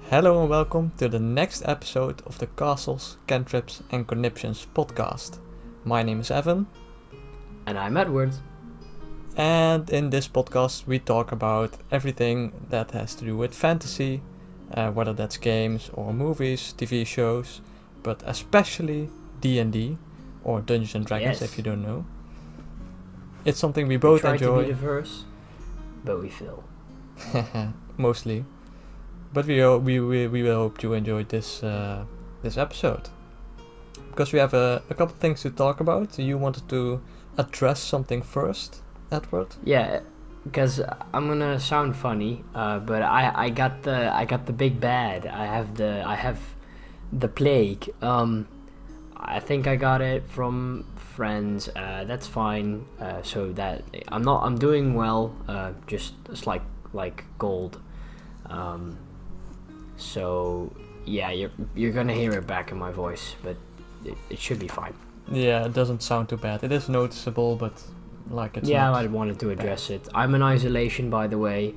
Hello and welcome to the next episode of the Castles, Cantrips and Conniptions podcast. My name is Evan. And I'm Edward. And in this podcast we talk about everything that has to do with fantasy, whether that's games or movies, TV shows, but especially D&D or Dungeons and Dragons if you don't know. It's something we both enjoy. We try to be diverse, but we fail. Mostly. But we will hope you enjoyed this episode. Because we have a couple things to talk about. You wanted to address something first, Edward? Yeah, because I'm gonna sound funny, but I got the big bad. I have the plague. I think I got it from friends. That's fine. So that I'm doing well. Just it's like gold. So yeah, you're gonna hear it back in my voice, but it should be fine. Yeah, it doesn't sound too bad. It is noticeable, but it's yeah, not I wanted to address it. I'm in isolation, by the way,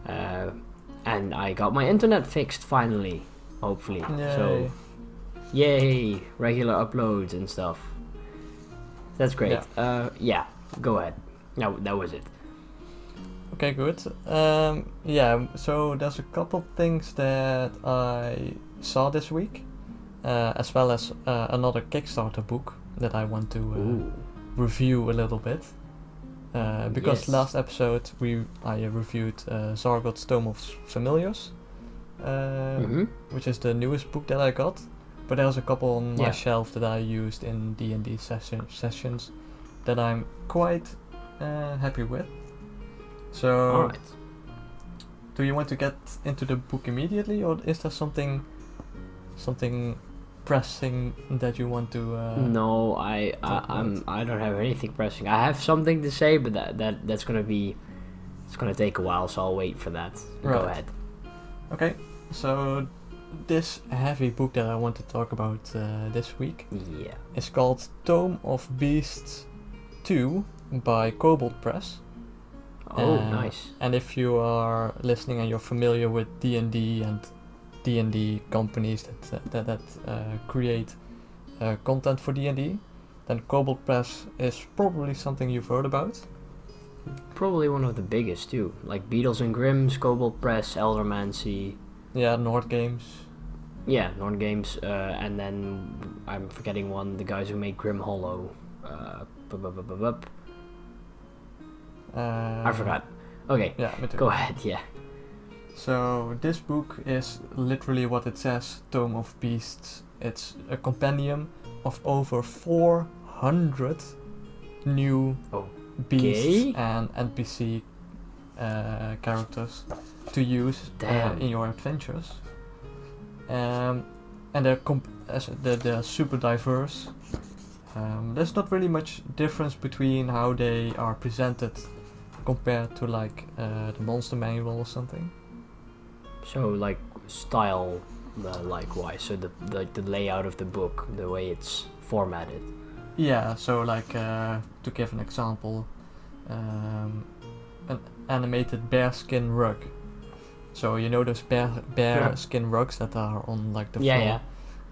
and I got my internet fixed finally, hopefully. Yay. So yay, regular uploads and stuff. That's great. Yeah, go ahead. No, that was it. Okay, good. So there's a couple things that I saw this week, as well as another Kickstarter book that I want to review a little bit. Because last episode I reviewed Zargot's Tome of Familiars, which is the newest book that I got. But there's a couple on my shelf that I used in D&D sessions that I'm quite happy with. So, alright. Do you want to get into the book immediately, or is there something pressing that you want to? No, I don't have anything pressing. I have something to say, but that's gonna take a while, so I'll wait for that. Right. Go ahead. Okay, so this heavy book that I want to talk about this week is called Tome of Beasts 2 by Kobold Press. Oh, nice. And if you are listening and you're familiar with D&D and D&D companies that create content for D&D, then Kobold Press is probably something you've heard about. Probably one of the biggest too, like Beatles and Grimm's, Kobold Press, Eldermancy. Yeah, Nord Games. Yeah, Nord Games, and then I'm forgetting one, the guys who made Grim Hollow. I forgot. Okay, yeah, me too. Go ahead, yeah. So this book is literally what it says, Tome of Beasts. It's a compendium of over 400 new beasts and NPC characters to use in your adventures. And they're super diverse. There's not really much difference between how they are presented compared to the monster manual or something. So like style likewise, so the layout of the book, the way it's formatted. Yeah, so to give an example, an animated bearskin rug. So you know those bearskin rugs that are on the floor? Yeah.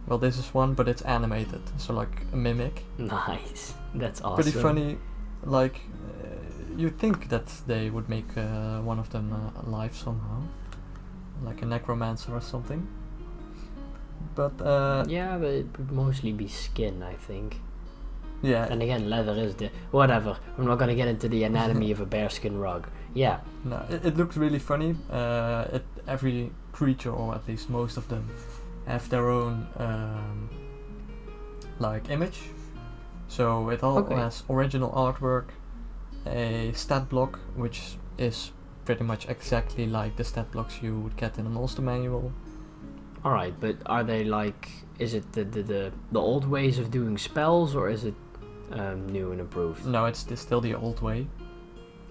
Well, this is one, but it's animated, so like a mimic. Nice, that's awesome. Pretty funny, you'd think that they would make one of them alive somehow, like a necromancer or something. But yeah, but it would mostly be skin, I think. Yeah. And again, leather is whatever. I'm not gonna get into the anatomy of a bearskin rug. Yeah. No, it looks really funny. Every creature, or at least most of them, have their own image. So it all has original artwork, a stat block, which is pretty much exactly like the stat blocks you would get in a monster manual. Alright, but are they is it the old ways of doing spells, or is it new and improved? No, it's still the old way.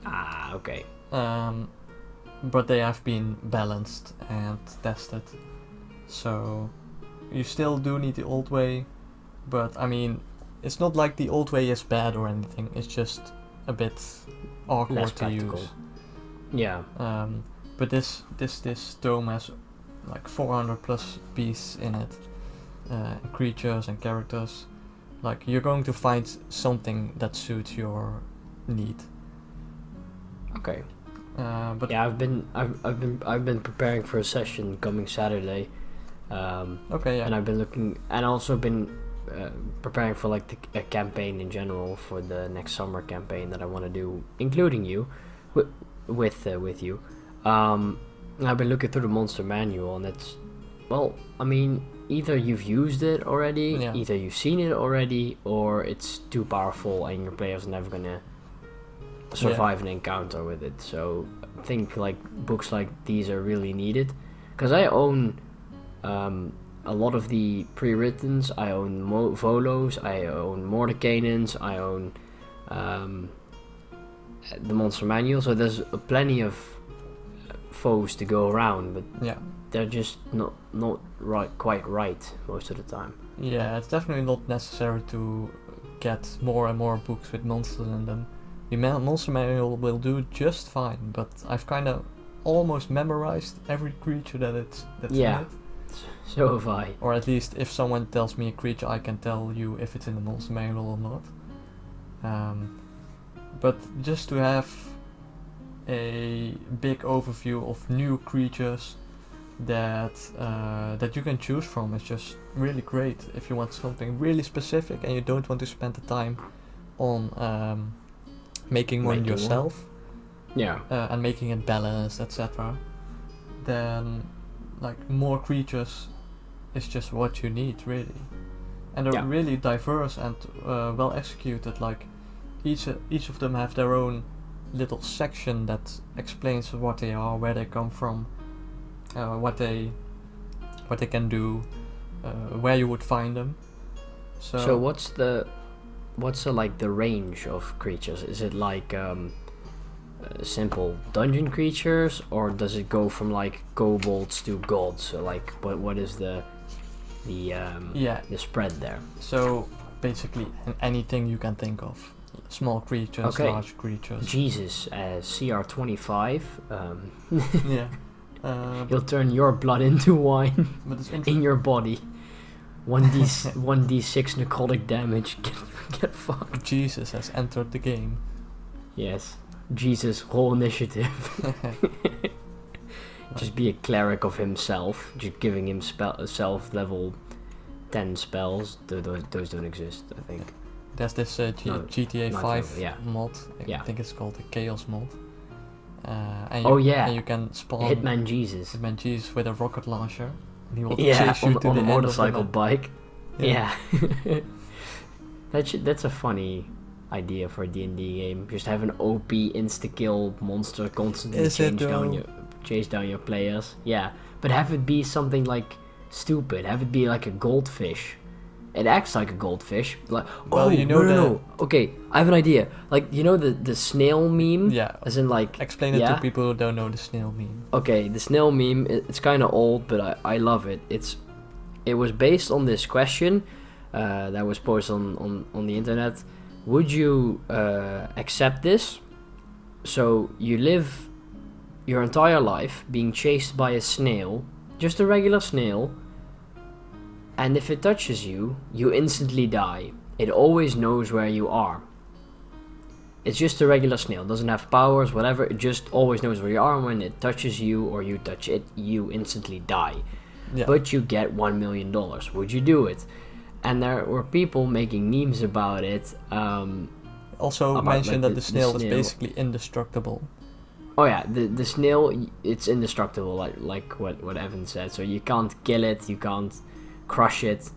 Ah, okay. But they have been balanced and tested. So you still do need the old way, but I mean, it's not like the old way is bad or anything. It's just a bit awkward to use. Yeah. But this tome has like 400 plus beasts in it, creatures and characters. Like you're going to find something that suits your need. Okay. But yeah, I've been preparing for a session coming Saturday. okay, yeah. And I've been looking, and also been preparing for like a campaign in general for the next summer campaign that I want to do, including you, with you. I've been looking through the monster manual, and it's, well, I mean, either you've used it already, Yeah. either you've seen it already, or it's too powerful and your player's never gonna survive an encounter with it. So I think like books like these are really needed, because I own a lot of the pre-writtens. I own Volos, I own Mordecaians, I own the monster manual, so there's plenty of foes to go around, but Yeah. they're just not quite right most of the time. Yeah, it's definitely not necessary to get more and more books with monsters in them. The monster manual will do just fine, but I've kind of almost memorized every creature that's Yeah. in it. So have I. Or at least if someone tells me a creature, I can tell you if it's in the monster manual or not. But just to have a big overview of new creatures that you can choose from is just really great if you want something really specific and you don't want to spend the time on making one yourself. Yeah. And making it balanced, etc. Then like more creatures is just what you need, really. And they're really diverse and well executed. Like each of them have their own little section that explains what they are, where they come from, what they can do, where you would find them. So what's the like the range of creatures? Is it like simple dungeon creatures, or does it go from like kobolds to gods? So like what is the spread there? So basically anything you can think of. Small creatures, large creatures. Jesus, CR25. Yeah. He'll turn your blood into wine But it's in your body. 1d6 necrotic damage. Get fucked. Jesus has entered the game. Yes. Jesus, roll initiative. Just be a cleric of himself, just giving himself level 10 spells. Those don't exist, I think. There's this GTA 5 mod. I think it's called the Chaos mod. And you can spawn Hitman Jesus with a rocket launcher. And he will chase you to on the a motorcycle bike. Yeah. That's a funny idea for a D&D game. Just have an OP insta-kill monster constantly chase down your players. Yeah, but have it be something like stupid. Have it be like a goldfish. It acts like a goldfish. Like, no. Okay, I have an idea. Like, you know the snail meme? Yeah. As in like... Explain it to people who don't know the snail meme. Okay, the snail meme, it's kind of old, but I love it. It was based on this question that was posted on the internet. Would you accept this? So you live your entire life being chased by a snail, just a regular snail, and if it touches you, you instantly die. It always knows where you are. It's just a regular snail, doesn't have powers, whatever, it just always knows where you are, and when it touches you or you touch it, you instantly die. Yeah. But you get $1 million. Would you do it? And there were people making memes about it. Also mentioned that the snail was basically indestructible. Oh yeah, the snail, it's indestructible, like what Evan said. So you can't kill it, you can't crush it.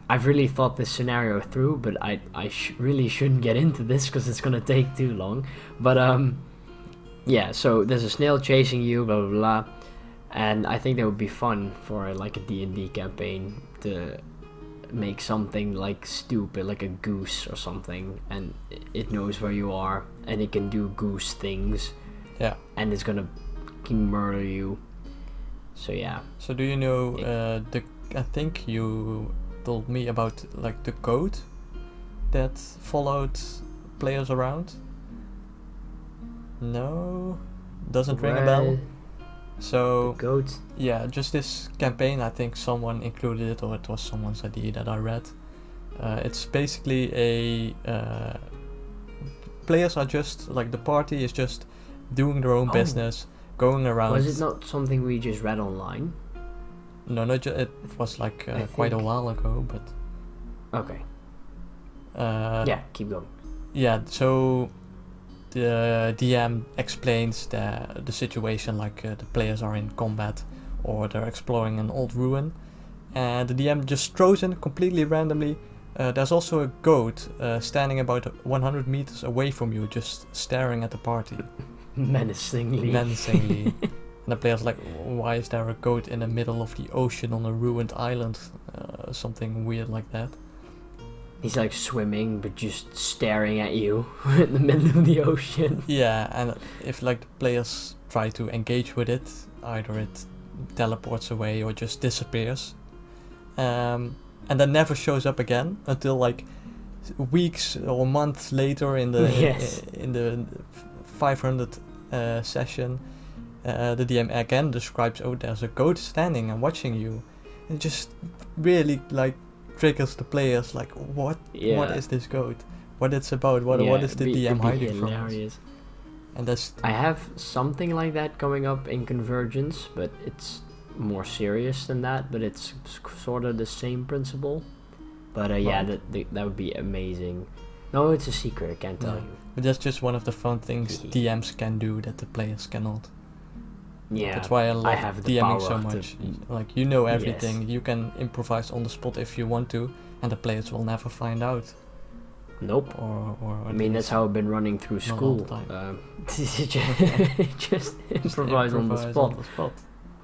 I've really thought this scenario through, but I really shouldn't get into this because it's gonna take too long. But yeah, so there's a snail chasing you, blah blah blah, and I think that would be fun for like a D&D campaign to make something like stupid, like a goose or something, and it knows where you are and it can do goose things. Yeah. And it's gonna murder you. So yeah. So do you know I think you told me about like the code that followed players around? No? Doesn't ring a bell? So Goat. yeah, just this campaign. I think someone included it, or it was someone's idea that I read. It's basically players are just like the party is just doing their own business, going around. Was it not something we just read online? No, it was like quite a while ago, but Okay. Yeah, keep going. yeah. So the DM explains the situation, like the players are in combat or they're exploring an old ruin, and the DM just throws in completely randomly. There's also a goat standing about 100 meters away from you, just staring at the party. Menacingly. And the player's like, why is there a goat in the middle of the ocean on a ruined island? Something weird like that. He's like swimming, but just staring at you in the middle of the ocean. Yeah, and if like the players try to engage with it, either it teleports away or just disappears. And then never shows up again until like weeks or months later in the in the 500 session. The DM again describes, oh, there's a goat standing and watching you. It just really like triggers the players, like what is this goat? What it's about? What is the DM hiding from us? And that's I have something like that coming up in Convergence, but it's more serious than that, but it's sort of the same principle. But that would be amazing. No, it's a secret, I can't tell you. But that's just one of the fun things DMs can do that the players cannot. Yeah, that's why I love DMing so much. Like, you know everything, you can improvise on the spot if you want to, and the players will never find out. Nope. Or I mean, that's how I've been running through school. Just improvise on the spot.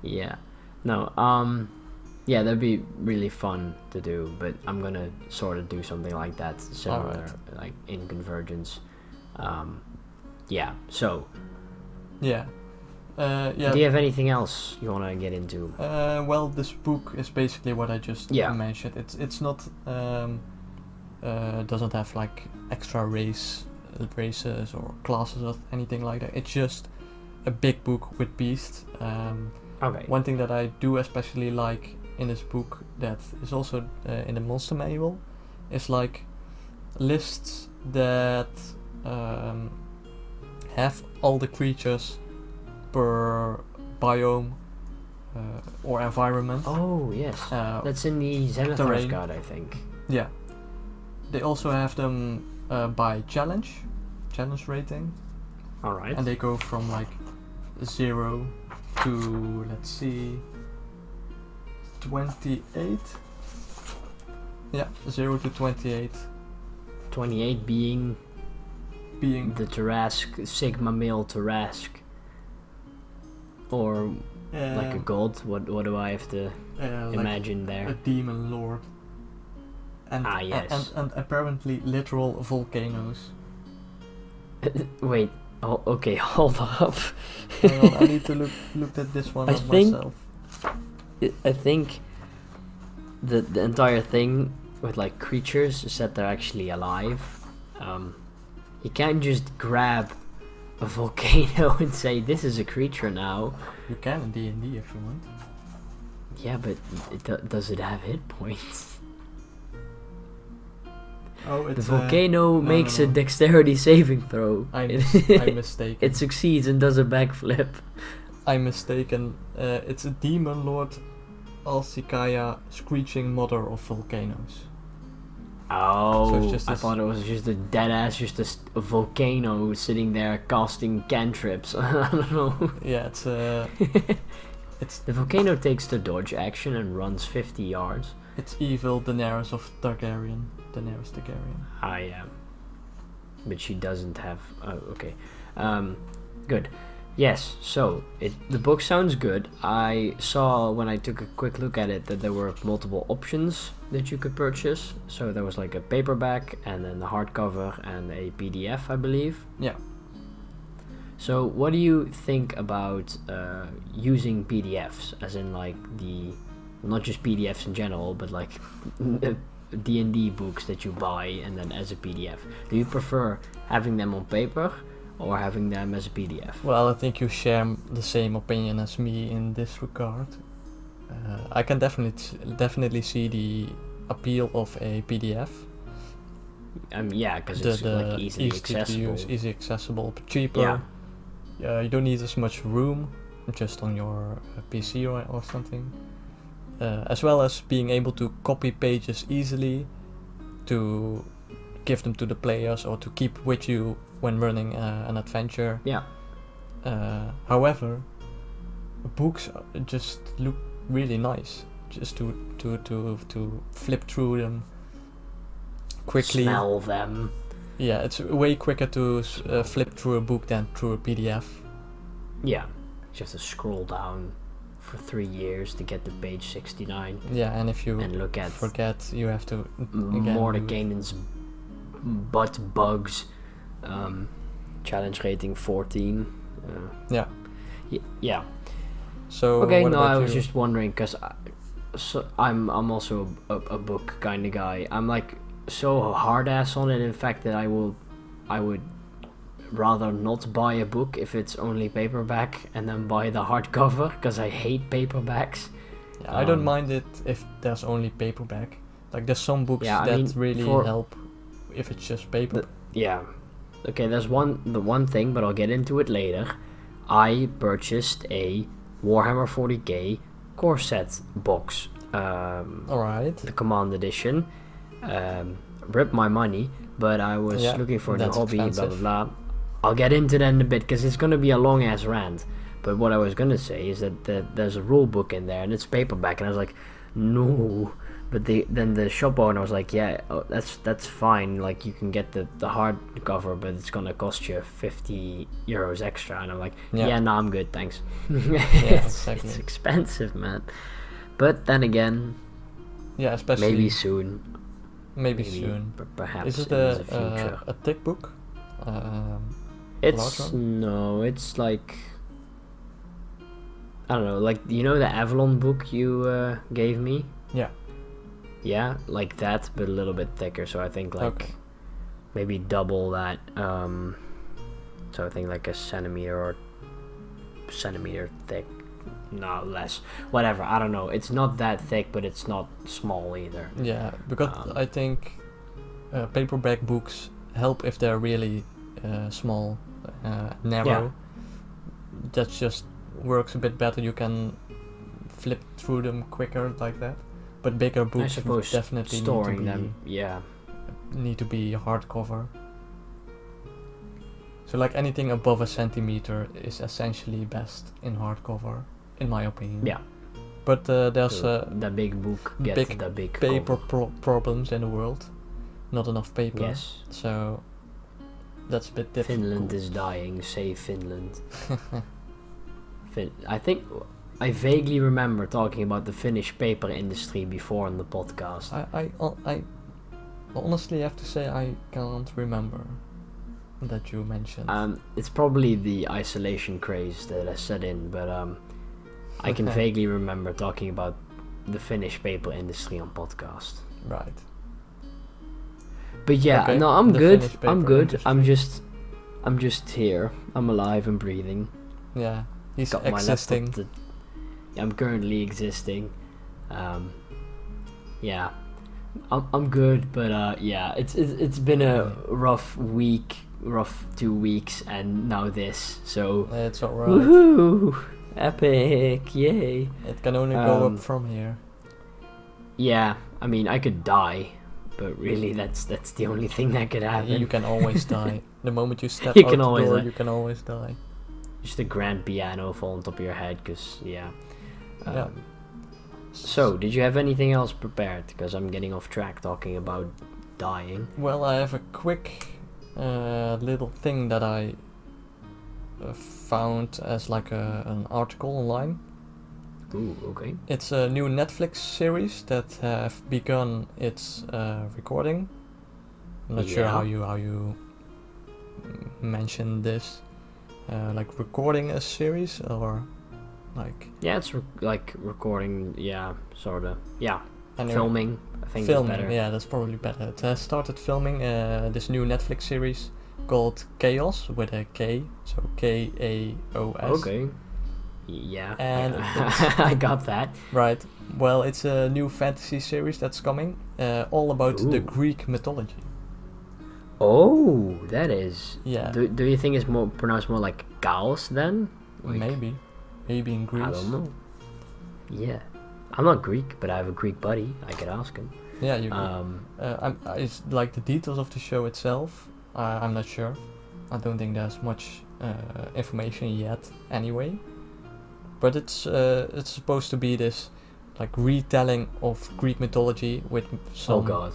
Yeah. No. Yeah, that'd be really fun to do, but I'm gonna sort of do something like that, similar, like in Convergence. Yeah. So. Yeah. Yeah. Do you have anything else you want to get into? Well, this book is basically what I just mentioned. It's not doesn't have like extra races or classes or anything like that. It's just a big book with beasts. Okay. One thing that I do especially like in this book that is also in the monster manual is like lists that have all the creatures per biome or environment. Oh yes, that's in the Xenothar's Guide, I think. Yeah. They also have them by challenge rating. Alright. And they go from like 0 to, let's see, 28. Yeah, 0 to 28. 28 being the Tarrasque, Sigma male Tarrasque. Or like a god. What do I have to imagine like there? A demon lord. And, yes. and apparently literal volcanoes. Wait. Oh, okay. Hold up. Hang on, I need to look at this one myself. I think the entire thing with like creatures is that they're actually alive. You can't just grab a volcano and say this is a creature now. You can in D&D if you want. Yeah, but does it have hit points? Oh, it's the volcano makes a dexterity saving throw. I'm mistaken. It succeeds and does a backflip. I'm mistaken. It's a demon lord, Alcikaya, screeching mother of volcanoes. Oh, so I thought it was just a dead ass, just a volcano sitting there casting cantrips. I don't know. Yeah, it's the volcano takes the dodge action and runs 50 yards. It's evil Daenerys Targaryen. Ah, yeah. But she doesn't have. Oh, okay. Good. Yes. So the book sounds good. I saw when I took a quick look at it that there were multiple options that you could purchase. So there was like a paperback and then the hardcover and a PDF, I believe. Yeah. So what do you think about using PDFs, as in like not just PDFs in general, but like D&D books that you buy and then as a PDF? Do you prefer having them on paper, or having them as a PDF? Well, I think you share the same opinion as me in this regard. I can definitely see the appeal of a PDF. Yeah, because it's like easily accessible. Easy accessible, but cheaper. Yeah. You don't need as much room, just on your PC or something. As well as being able to copy pages easily, to give them to the players or to keep with you when running an adventure. Yeah. However, books just look really nice. Just to flip through them quickly. Smell them. Yeah, it's way quicker to flip through a book than through a PDF. Yeah, you have to scroll down for 3 years to get to page 69. Yeah, and if you look at forget, you have to Mordenkainen's butt bugs. Challenge rating 14. Yeah. Yeah. So okay, what no, about I was you? just wondering because I'm also a book kind of guy. I'm like so hard ass on it. In fact, that I would rather not buy a book if it's only paperback and then buy the hardcover because I hate paperbacks. Yeah, I don't mind it if there's only paperback. Like there's some books that really help if it's just paper. Yeah. Okay, there's the one thing, but I'll get into it later. I purchased a Warhammer 40k core set box. Alright. The Command Edition. Ripped my money, but I was looking for a new hobby, expensive. blah blah blah. I'll get into that in a bit because it's going to be a long ass rant. But what I was going to say is that there's a rule book in there and it's paperback, and I was like, no. But then the shop owner was like, yeah, that's fine. Like you can get the hardcover, but it's gonna cost you €50 extra. And I'm like, yeah, no, I'm good, thanks. It's expensive, man. But then again, yeah, especially maybe soon. Maybe soon. Perhaps is it in the future. A thick book? It's like, I don't know, like you know the Avalon book you gave me. Yeah, like that, but a little bit thicker. So I think like maybe double that. So I think like a centimeter thick. No, less. Whatever. I don't know. It's not that thick, but it's not small either. Yeah, because I think paperback books help if they're really small, narrow. Yeah. That just works a bit better. You can flip through them quicker like that. But bigger books definitely storing need to be hardcover. So like anything above a centimeter is essentially best in hardcover, in my opinion. Yeah. But there's the big book gets the big paper problems in the world. Not enough paper. Yes. So that's a bit difficult. Finland is dying. Save Finland. I think I vaguely remember talking about the Finnish paper industry before on the podcast. I honestly have to say I can't remember that you mentioned. It's probably the isolation craze that has set in, but I can vaguely remember talking about the Finnish paper industry on podcast. Right. But yeah, okay. No, I'm good. I'm good. Industry. I'm just here. I'm alive and breathing. Yeah, he's Got existing. My laptop I'm currently existing. Yeah, I'm good, but yeah, it's been a rough 2 weeks, and now this. So it's alright. Woohoo! Epic! Yay! It can only go up from here. Yeah, I mean I could die, but really that's the only thing that could happen. You can always die. The moment you step You out can the always door, die. you can always die. Just a grand piano fall on top of your head, cause yeah. Yeah. So, did you have anything else prepared? Because I'm getting off track talking about dying. Well, I have a quick little thing that I found as like an article online. Ooh, okay. It's a new Netflix series that have begun its recording. I'm not sure how you mention this. Like recording a series or like... Yeah, it's like recording, yeah, sorta. Yeah, anyway, filming, I think filming, is better. yeah, that's probably better. It has started filming this new Netflix series called Chaos with a K, so Kaos. Okay. Yeah. And I got that. Right. Well, it's a new fantasy series that's coming, all about the Ooh. Greek mythology. Oh, that is. Yeah. Do you think it's more pronounced more like Gauss then? Like, Maybe in Greece. I don't know. Yeah, I'm not Greek, but I have a Greek buddy. I could ask him. Yeah, you. It's like the details of the show itself. I'm not sure. I don't think there's much information yet, anyway. But it's supposed to be this like retelling of Greek mythology with some. Oh God.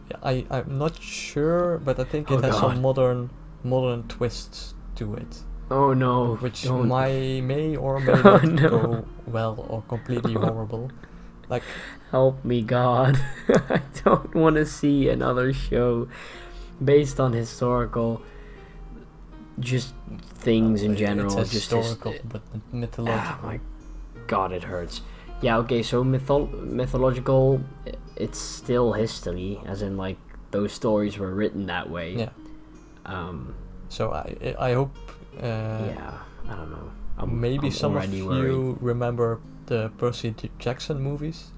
Yeah, I'm not sure, but I think it has some modern twists to it. Oh no. Which don't. may or may Oh, not no. go well or completely horrible. Like, Help me, God. I don't want to see another show based on historical just things in general. It's just historical, but mythological. Oh my God, it hurts. Yeah, okay, so mythological, it's still history, as in, like, those stories were written that way. Yeah. So I hope... yeah, I don't know. Maybe I'm some of already you worried. remember the Percy Jackson movies?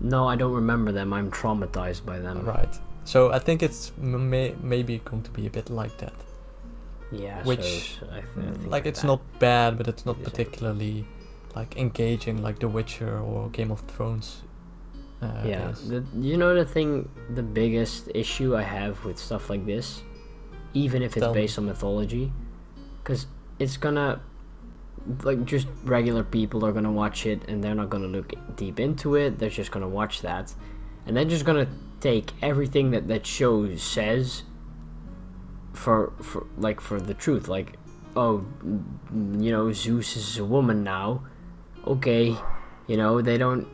No, I don't remember them. I'm traumatized by them. Right. So I think it's maybe going to be a bit like that. Yeah, Which, so I think like, it's not bad, but it's not particularly... like engaging like The Witcher or Game of Thrones. Yeah, is. you know the biggest issue I have with stuff like this, even if it's based on mythology, because it's gonna, like, just regular people are gonna watch it and they're not gonna look deep into it. They're just gonna watch that, and they're just gonna take everything that show says for the truth. Like, oh, you know, Zeus is a woman now. Okay, you know, they don't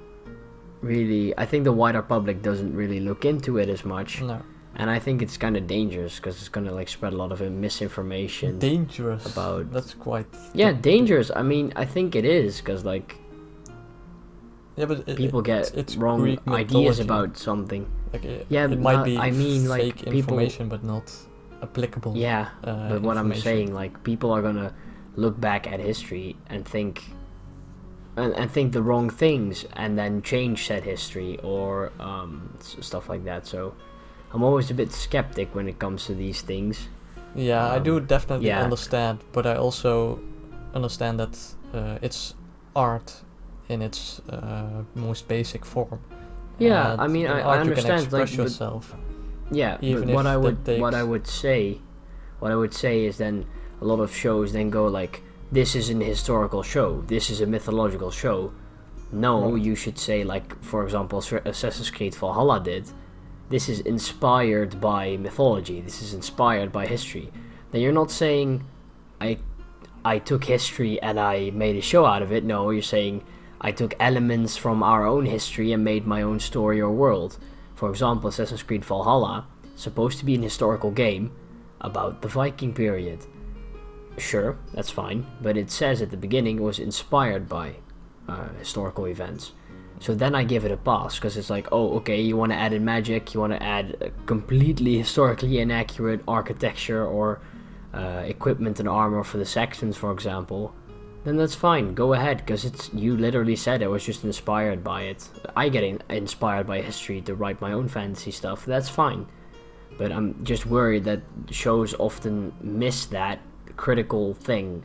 really... I think the wider public doesn't really look into it as much. No. And I think it's kind of dangerous, because it's going to, like, spread a lot of misinformation. Dangerous? About... That's quite... Yeah, dangerous. I mean, I think it is, because, like... Yeah, but people get it's wrong Greek ideas mythology. about something. Like, yeah, it might be I mean, fake like, people... information, but not applicable. Yeah, but what I'm saying, like, people are going to look back at history and think... And think the wrong things, and then change said history, or stuff like that. So I'm always a bit skeptic when it comes to these things. Yeah, I do definitely understand, but I also understand that it's art in its most basic form. Yeah, and I mean, I art understand. You can express like, yourself. Yeah, even but if what I would say is then a lot of shows then go like, this is an historical show, this is a mythological show. No, you should say, like, for example, Assassin's Creed Valhalla did, this is inspired by mythology, this is inspired by history. Then you're not saying, I took history and I made a show out of it. No, you're saying, I took elements from our own history and made my own story or world. For example, Assassin's Creed Valhalla, supposed to be an historical game about the Viking period. Sure, that's fine, but it says at the beginning it was inspired by historical events. So then I give it a pass, because it's like, oh, okay, you want to add in magic, you want to add completely historically inaccurate architecture or equipment and armor for the Saxons, for example, then that's fine, go ahead, because you literally said it was just inspired by it. I get inspired by history to write my own fantasy stuff, that's fine. But I'm just worried that shows often miss that critical thing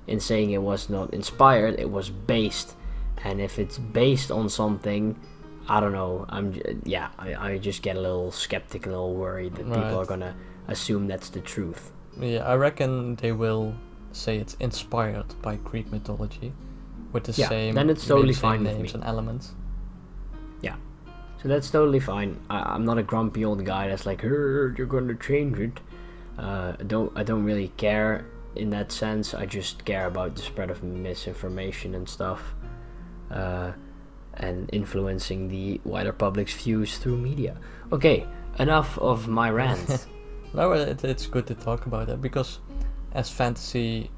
in saying it was not inspired, it was based. And if it's based on something, I don't know, I just get a little skeptical, a little worried that people are gonna assume that's the truth. Yeah, I reckon they will say it's inspired by Greek mythology with the same, then it's totally fine with names me. and elements. Yeah, so that's totally fine. I'm not a grumpy old guy that's like, you're gonna change it. I don't really care in that sense. I just care about the spread of misinformation and stuff, and influencing the wider public's views through media. Okay, enough of my rant. No, it's good to talk about that, because as fantasy,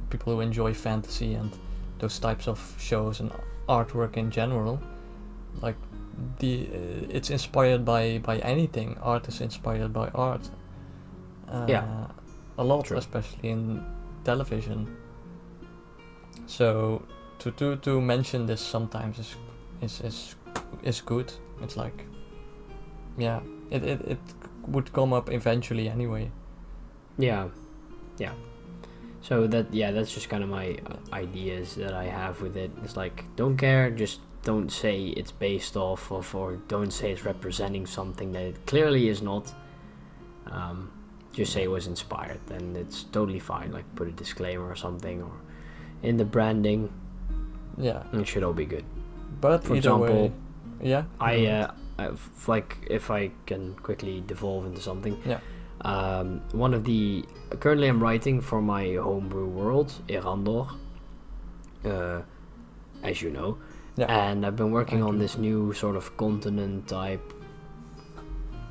people who enjoy fantasy and those types of shows and artwork in general, like it's inspired by anything. Art is inspired by art. a lot, True. especially in television. So to mention this sometimes is good. It's like, yeah, it would come up eventually anyway. Yeah. So that's just kind of my ideas that I have with it. It's like, don't care, just don't say it's based off of, or don't say it's representing something that it clearly is not. Just say it was inspired, then it's totally fine. Like, put a disclaimer or something, or in the branding. Yeah. It should all be good. But For either example, way, yeah. like, if I can quickly devolve into something. Yeah. Currently I'm writing for my homebrew world, Erandor, as you know. Yeah. And I've been working on this new sort of continent type,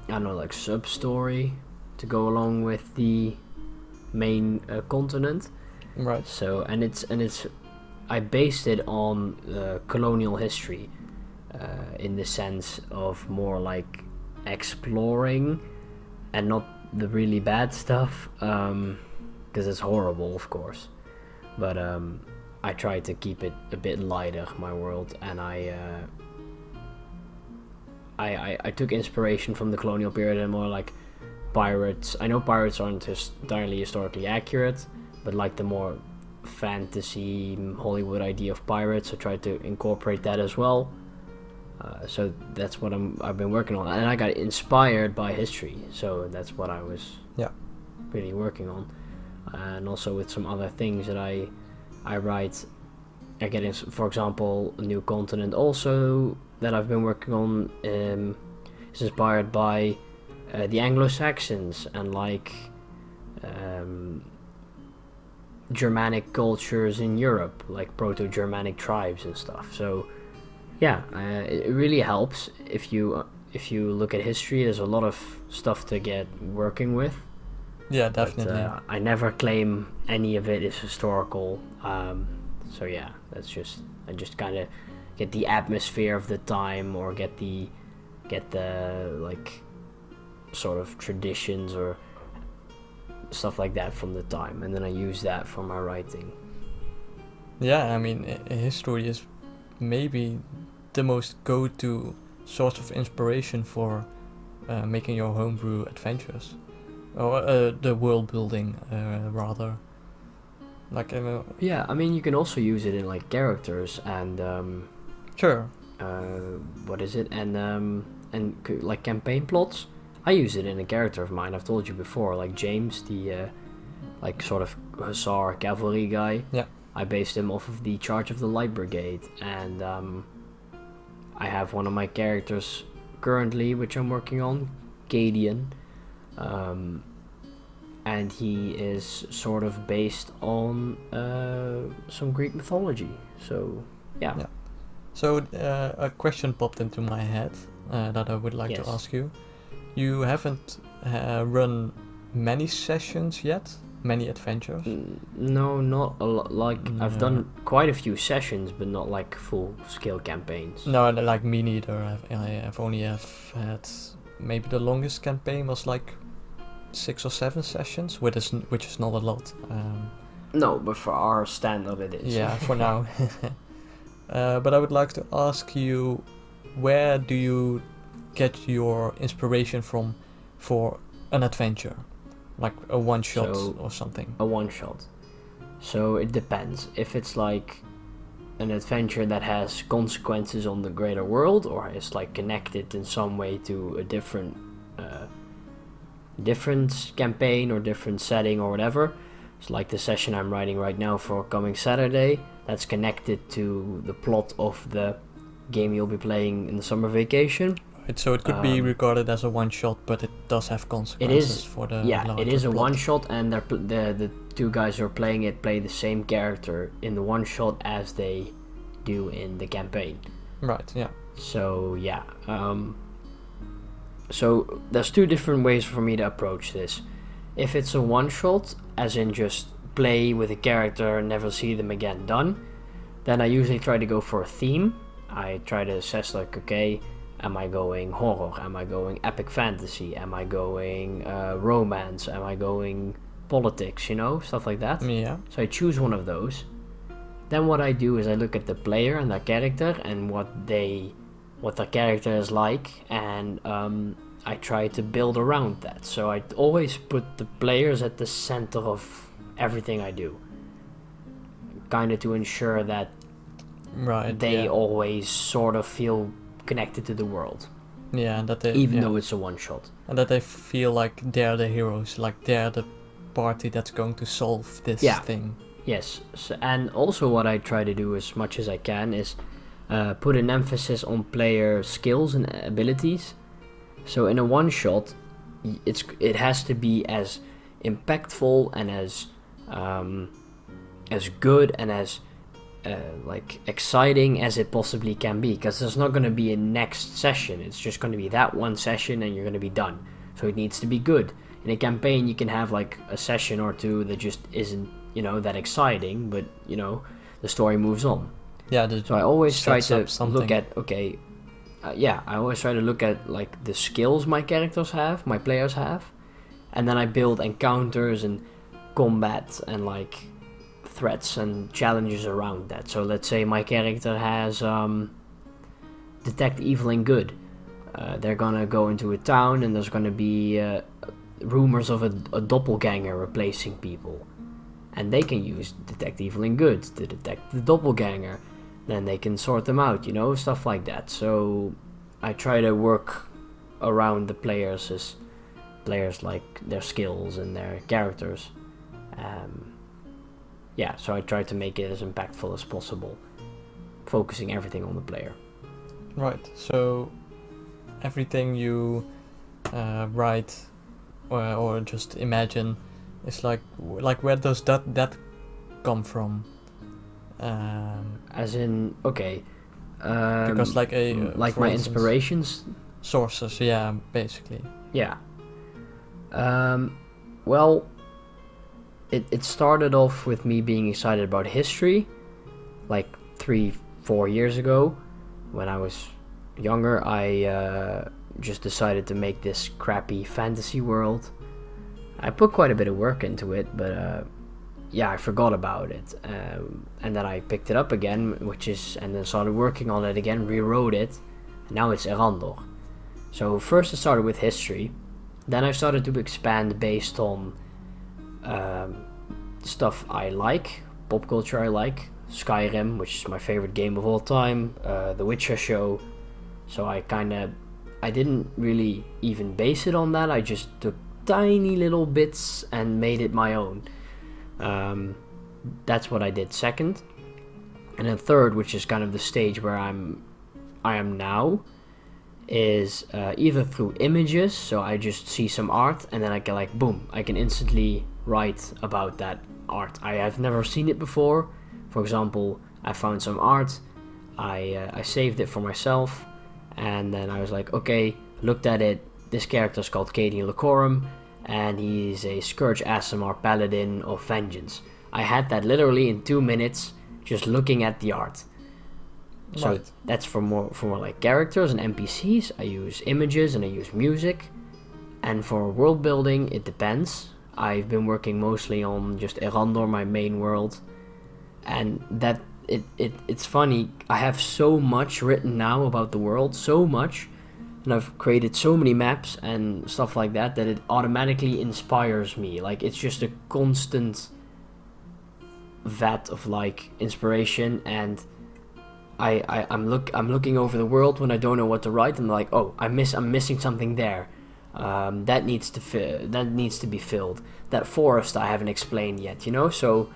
I don't know, like sub-story to go along with the main continent. Right. So, and it's I based it on colonial history, in the sense of more like exploring, and not the really bad stuff, because it's horrible, of course. But I try to keep it a bit lighter, my world, and I took inspiration from the colonial period and more like pirates. I know pirates aren't entirely historically accurate, but like the more fantasy Hollywood idea of pirates, I tried to incorporate that as well. So that's what I've been working on, and I got inspired by history, so that's what I was really working on, and also with some other things that I write. I get for example, a new continent also that I've been working on is inspired by the Anglo-Saxons and like Germanic cultures in Europe, like Proto-Germanic tribes and stuff. So yeah, it really helps if you look at history. There's a lot of stuff to get working with. Yeah, definitely. But, I never claim any of it is historical. So yeah, I just kind of get the atmosphere of the time, or get the like sort of traditions or stuff like that from the time, and then I use that for my writing. Yeah, I mean, history is maybe the most go-to source of inspiration for making your homebrew adventures, or the world building, rather. Like, yeah, I mean, you can also use it in like characters and sure. What is it? And like campaign plots. I use it in a character of mine. I've told you before, like James, the like sort of hussar cavalry guy. Yeah. I based him off of the Charge of the Light Brigade, and I have one of my characters currently, which I'm working on, Cadian, and he is sort of based on some Greek mythology. So yeah. So a question popped into my head that I would like to ask you. You haven't run many sessions yet? Many adventures? No, not a lot. Like, I've done quite a few sessions, but not like full-scale campaigns. No, like me neither. I've only had maybe the longest campaign was like 6 or 7 sessions, which is not a lot. No, but for our standard it is. Yeah, for now. But I would like to ask you, where do you get your inspiration from for an adventure? Like a one-shot or something? A one-shot. So it depends. If it's like an adventure that has consequences on the greater world, or is like connected in some way to a different campaign or different setting or whatever. It's like the session I'm writing right now for coming Saturday. That's connected to the plot of the game you'll be playing in the summer vacation. Right, so it could be regarded as a one-shot, but it does have consequences for the it is a plot. one-shot, and the two guys who are playing it play the same character in the one-shot as they do in the campaign. Right, yeah. So yeah, so there's 2 different ways for me to approach this. If it's a one-shot, as in just play with a character and never see them again, done, then I usually try to go for a theme. I try to assess like, okay, Am I going horror? Am I going epic fantasy? Am I going romance? Am I going politics? You know, stuff like that. Yeah. So I choose one of those. Then what I do is I look at the player and their character and what their character is like, and I try to build around that. So I always put the players at the center of everything I do, kind of to ensure that they always sort of feel connected to the world. Yeah, and that they even though it's a one shot, and that they feel like they're the heroes, like they're the party that's going to solve this thing. Yes, so, and also what I try to do as much as I can is put an emphasis on player skills and abilities. So in a one shot, it has to be as impactful and as good and as like exciting as it possibly can be, because there's not going to be a next session. It's just going to be that one session and you're going to be done. So it needs to be good. In a campaign you can have like a session or two that just isn't, you know, that exciting, but you know, the story moves on. So I always try to look at I always try to look at like the skills my players have, and then I build encounters and combat and like threats and challenges around that. So let's say my character has detect evil and good. They're gonna go into a town and there's gonna be rumors of a doppelganger replacing people, and they can use detect evil and good to detect the doppelganger. Then they can sort them out, you know, stuff like that. So I try to work around the players like their skills and their characters. So I try to make it as impactful as possible, focusing everything on the player. Right, so everything you write or just imagine is like where does that come from? As in, okay, because like my inspirations, sources, yeah, basically. Yeah. Well, it started off with me being excited about history, like 3-4 years ago. When I was younger, I just decided to make this crappy fantasy world. I put quite a bit of work into it, but I forgot about it. And then I picked it up again, and then started working on it again, rewrote it, and now it's Erandor. So first I started with history, then I started to expand based on stuff I like, pop culture I like, Skyrim, which is my favorite game of all time, The Witcher show. So I didn't really even base it on that, I just took tiny little bits and made it my own. That's what I did second. And then third, which is kind of the stage where I am now, is either through images, so I just see some art and then I can I can instantly write about that art. I have never seen it before. For example, I found some art, I saved it for myself, and then I was like, okay, looked at it, this character is called Cadian Lacorum, and he's a Scourge Aasimar Paladin of Vengeance. I had that literally in 2 minutes, just looking at the art. So right. That's for more like characters and NPCs. I use images and I use music. And for world building, it depends. I've been working mostly on just Erandor, my main world. And that it's funny, I have so much written now about the world, so much. And I've created so many maps and stuff like that it automatically inspires me. Like, it's just a constant vat of like inspiration, and I'm looking over the world when I don't know what to write, and like, oh, I'm missing something there. That needs to be filled. That forest I haven't explained yet, you know. So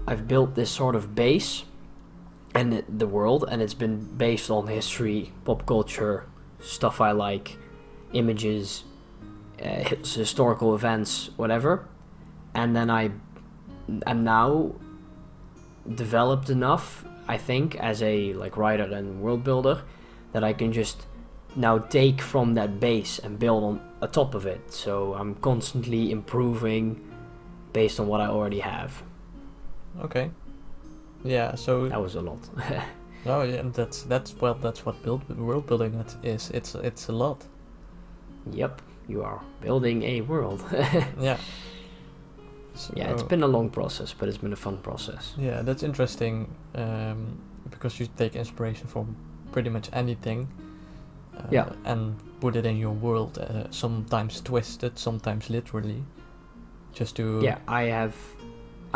I've built this sort of base and the world, and it's been based on history, pop culture, stuff I like, images, historical events, whatever. And then I am now developed enough, I think, as a like writer and world builder, that I can just now take from that base and build on top of it. So I'm constantly improving based on what I already have. Okay. Yeah, so that was a lot. Oh yeah, and that's what world building it is. It's a lot. Yep, you are building a world. Yeah. So, Yeah, it's been a long process, but it's been a fun process. Yeah, that's interesting. Because you take inspiration from pretty much anything. Yeah. And put it in your world. Sometimes twisted, sometimes literally. Just to. Yeah, I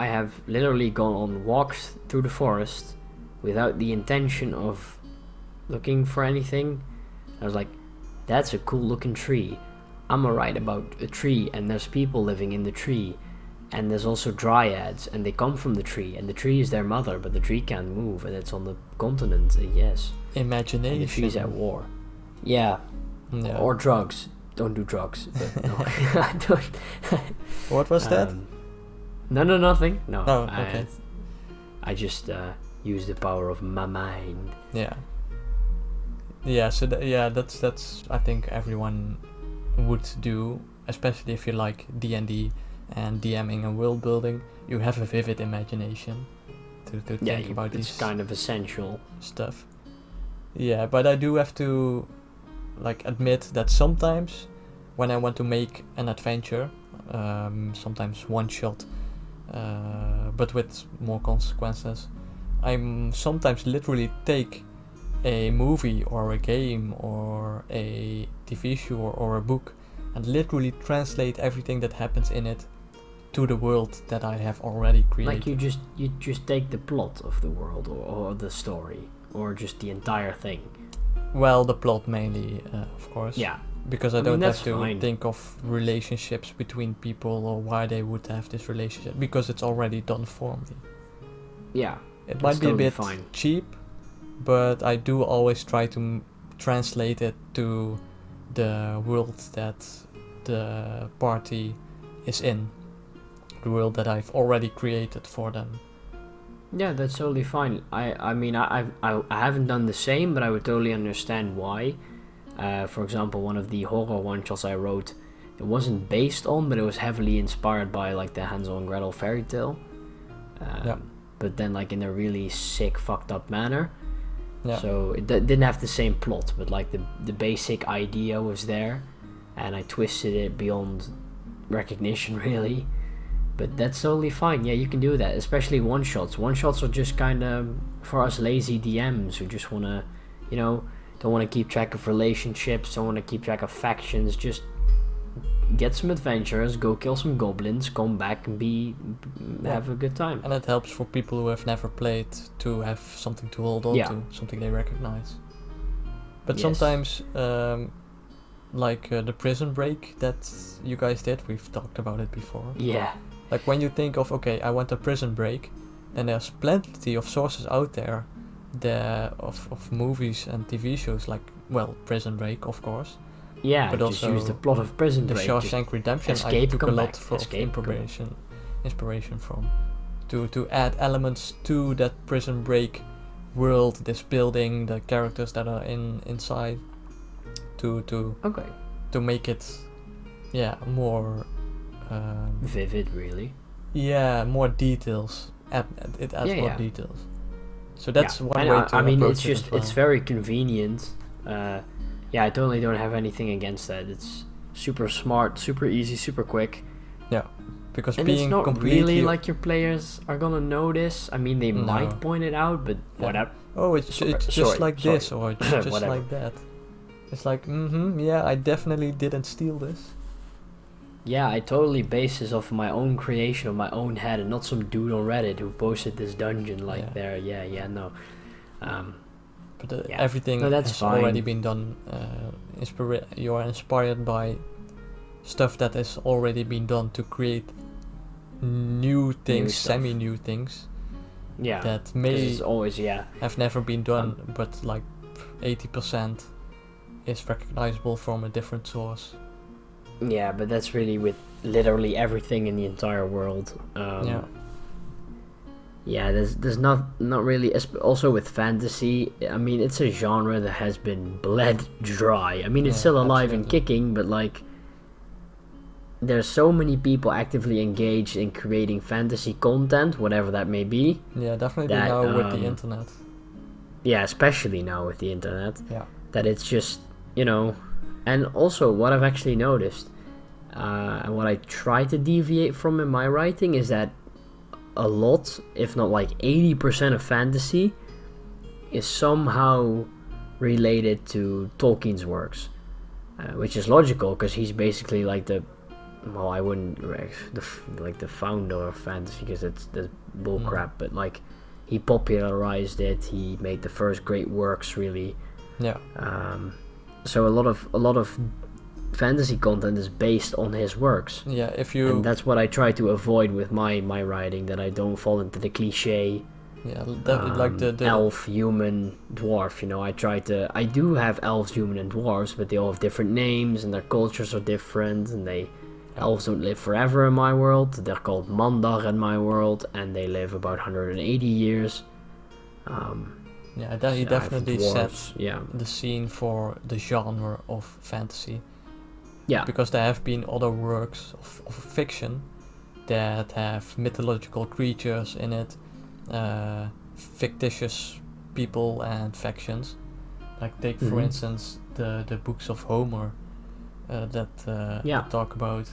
have literally gone on walks through the forest without the intention of looking for anything. I was like, that's a cool looking tree. I'm gonna write about a tree, and there's people living in the tree, and there's also dryads, and they come from the tree, and the tree is their mother, but the tree can't move, and it's on the continent. Yes. Imagination. And the tree's at war. Yeah. Or drugs. Don't do drugs. But no, I don't. What was that? No, nothing. No. Oh, okay. I just use the power of my mind. Yeah. Yeah. So that's I think everyone would do, especially if you like D&D and DMing and world building. You have a vivid imagination to think about these. It's kind of essential stuff. Yeah, but I do have to admit that sometimes when I want to make an adventure, sometimes one shot, but with more consequences, I'm sometimes literally take a movie or a game or a TV show or a book and literally translate everything that happens in it to the world that I have already created. Like you just take the plot of the world or the story or just the entire thing. Well, the plot mainly, of course. Yeah. Because I don't have to fine. think of relationships between people or why they would have this relationship, because it's already done for me. Yeah. It might be totally a bit fine. cheap, but I do always try to translate it to the world that the party is in. The world that I've already created for them. Yeah, that's totally fine. I mean, I haven't done the same, but I would totally understand why. For example, one of the horror one-shots I wrote, it wasn't based on, but it was heavily inspired by like the Hansel and Gretel fairy tale. But then like in a really sick, fucked up manner. Yeah. So it didn't have the same plot, but like the basic idea was there, and I twisted it beyond recognition, really. But that's totally fine. Yeah, you can do that, especially one-shots. One-shots are just kind of for us lazy DMs who just want to, don't want to keep track of relationships, don't want to keep track of factions. Just get some adventures, go kill some goblins, come back and have a good time. And it helps for people who have never played to have something to hold on to, something they recognize. But sometimes, the prison break that you guys did, we've talked about it before. Yeah. Like when you think of, okay, I want a prison break, then there's plenty of sources out there of movies and TV shows like, Prison Break, of course. Yeah, but just also use the plot of Prison Break. The Shawshank Redemption, I took a lot of inspiration from. To add elements to that Prison Break world, this building, the characters that are inside, to make it, more vivid, really. Yeah, more details. It adds more details. So that's one way to I mean, approach it's it as well. it's very convenient. I totally don't have anything against that. It's super smart, super easy, super quick. Yeah, because and being it's not completely really like your players are gonna notice. I mean, they might point it out, but whatever. Oh, it's just like this, or it's just like that. It's like, I definitely didn't steal this. Yeah, I totally base this off my own creation of my own head, and not some dude on Reddit who posted this dungeon there. But everything has already been done. You are inspired by stuff that has already been done to create new things, semi-new things. Yeah, that may always have never been done, but like 80% is recognizable from a different source. Yeah, but that's really with literally everything in the entire world. There's not really. Also with fantasy, I mean, it's a genre that has been bled dry. I mean, it's still alive and kicking, but like, there's so many people actively engaged in creating fantasy content, whatever that may be. Yeah, definitely now with the internet. especially now with the internet, Yeah. that it's just, and also what I've actually noticed, and what I try to deviate from in my writing is that a lot, if not like 80% of fantasy is somehow related to Tolkien's works, which is logical because he's basically like I wouldn't like the founder of fantasy because that's bullcrap, but like he popularized it. He made the first great works, really. Yeah. So a lot of fantasy content is based on his works. Yeah, and that's what I try to avoid with my writing, that I don't fall into the cliche. Yeah, like the elf, human, dwarf. I do have elves, human, and dwarves, but they all have different names and their cultures are different. And elves don't live forever in my world. They're called Mandar in my world, and they live about 180 years. He definitely dwarves, set the scene for the genre of fantasy. Yeah. Because there have been other works of fiction that have mythological creatures in it, fictitious people and factions. Like take for instance the books of Homer that talk about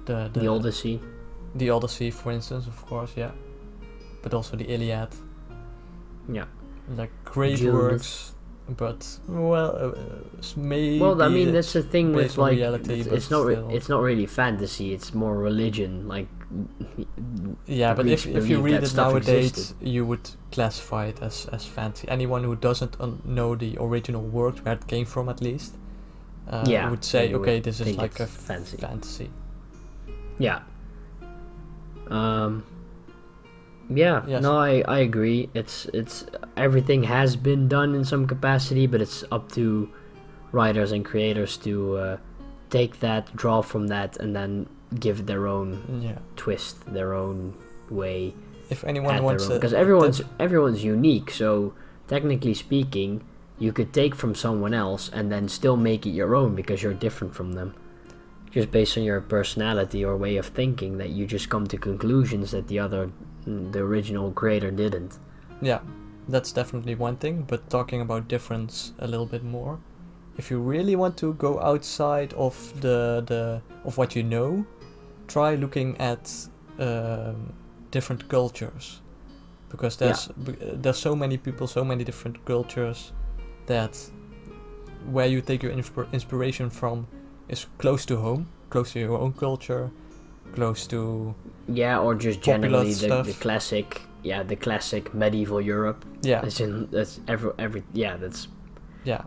the Odyssey. The Odyssey, for instance, of course, yeah. But also the Iliad. Yeah. Like great works. But maybe. Well, I mean that's the thing with like reality, it's not really fantasy. It's more religion. Like but if you read it nowadays, existed. you would classify it as fantasy. Anyone who doesn't know the original works, where it came from at least, would say, okay, this is like a fantasy. Yeah. Yes. No, I agree. It's everything has been done in some capacity, but it's up to writers and creators to take that, draw from that, and then give their own twist, their own way. If anyone wants, because everyone's unique, so technically speaking, you could take from someone else and then still make it your own because you're different from them. Just based on your personality or way of thinking, that you just come to conclusions that the original creator didn't. Yeah, that's definitely one thing, but talking about difference a little bit more, if you really want to go outside of of what you know, try looking at different cultures, because there's so many people, so many different cultures, that where you take your inspiration from is close to home, close to your own culture, close to or just generally the classic medieval Europe. That's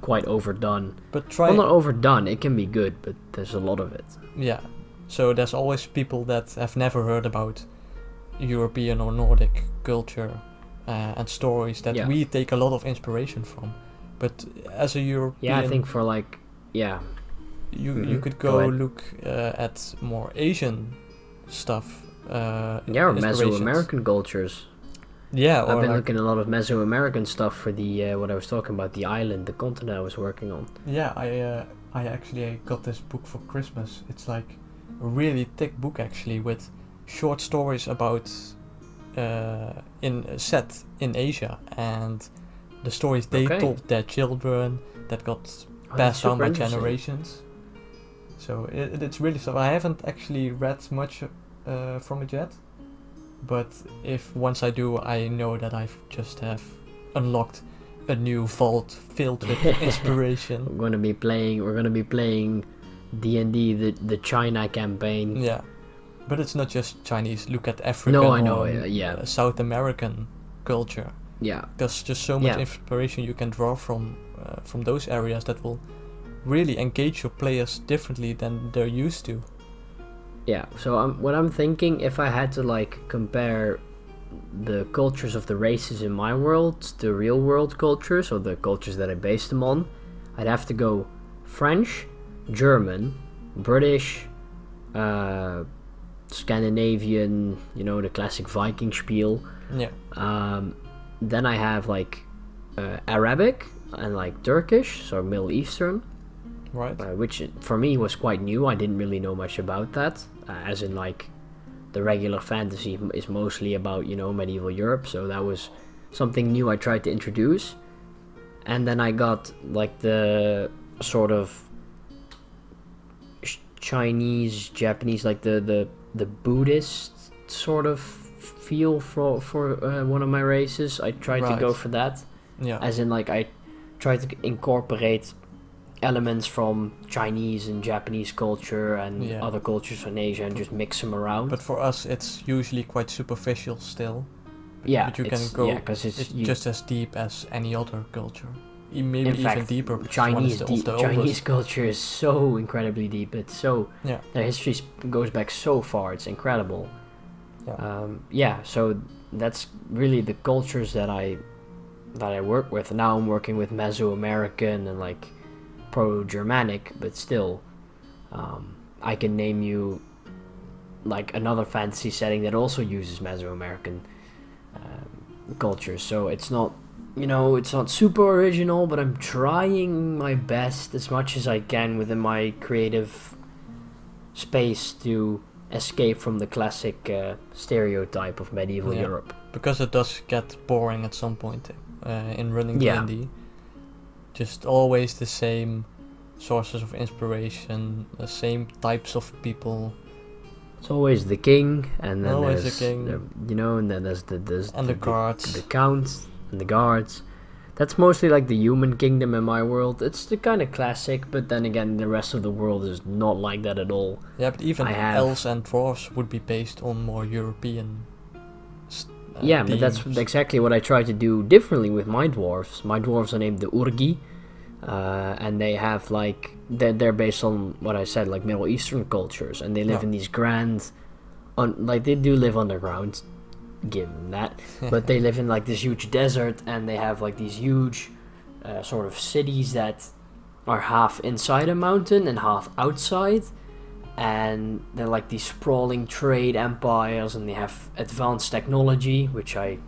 quite overdone. But not overdone. It can be good, but there's a lot of it. Yeah, so there's always people that have never heard about European or Nordic culture and stories that we take a lot of inspiration from. But as a European, I think for like you could go look at more Asian stuff. Or Mesoamerican cultures. Yeah, I've been looking at a lot of Mesoamerican stuff for the what I was talking about, the island, the continent I was working on. Yeah, I actually got this book for Christmas. It's like a really thick book actually, with short stories about set in Asia, and the stories they told their children that got passed down by generations. So it's really stuff. I haven't actually read much from it yet, but if once I do, I know that I've just have unlocked a new vault filled with inspiration. We're gonna be playing D&D, the China campaign. Yeah, but it's not just Chinese. Look at African or South American culture. Yeah, there's just so much inspiration you can draw from those areas that will really engage your players differently than they're used to. Yeah, so what I'm thinking, if I had to like compare the cultures of the races in my world to real world cultures, or the cultures that I based them on, I'd have to go French, German, British, Scandinavian, the classic Viking spiel. Yeah. Then I have like Arabic and like Turkish, so Middle Eastern. Right. Which for me was quite new. I didn't really know much about that. As in like the regular fantasy is mostly about, medieval Europe. So that was something new I tried to introduce. and then I got like the sort of Chinese, Japanese, like the Buddhist sort of feel for one of my races. I tried to go for that. Yeah. As in, like, I tried to incorporate elements from Chinese and Japanese culture and other cultures from Asia and just mix them around. But for us, it's usually quite superficial still. Yeah, but you can go. Because it's just as deep as any other culture. Maybe in fact, even deeper. Chinese culture is so incredibly deep. It's so their history goes back so far. It's incredible. Yeah. So that's really the cultures that I work with. Now I'm working with Mesoamerican and like Proto-Germanic, but still, I can name you like another fantasy setting that also uses Mesoamerican culture. So it's not, it's not super original, but I'm trying my best as much as I can within my creative space to escape from the classic stereotype of medieval Europe. Because it does get boring at some point in running D&D. Just always the same sources of inspiration, the same types of people. It's always the king, and then always there's the king, and then there's the guards, the counts, and the guards. That's mostly like the human kingdom in my world. It's the kind of classic, but then again, the rest of the world is not like that at all. Yeah, but even elves and dwarves would be based on more European. But that's exactly what I try to do differently with my dwarves. My dwarves are named the Urgi, and they have like they're based on what I said, like Middle Eastern cultures, and they live in these grand, like they do live underground, given that, but they live in like this huge desert, and they have like these huge sort of cities that are half inside a mountain and half outside. And they're like these sprawling trade empires, and they have advanced technology, which I,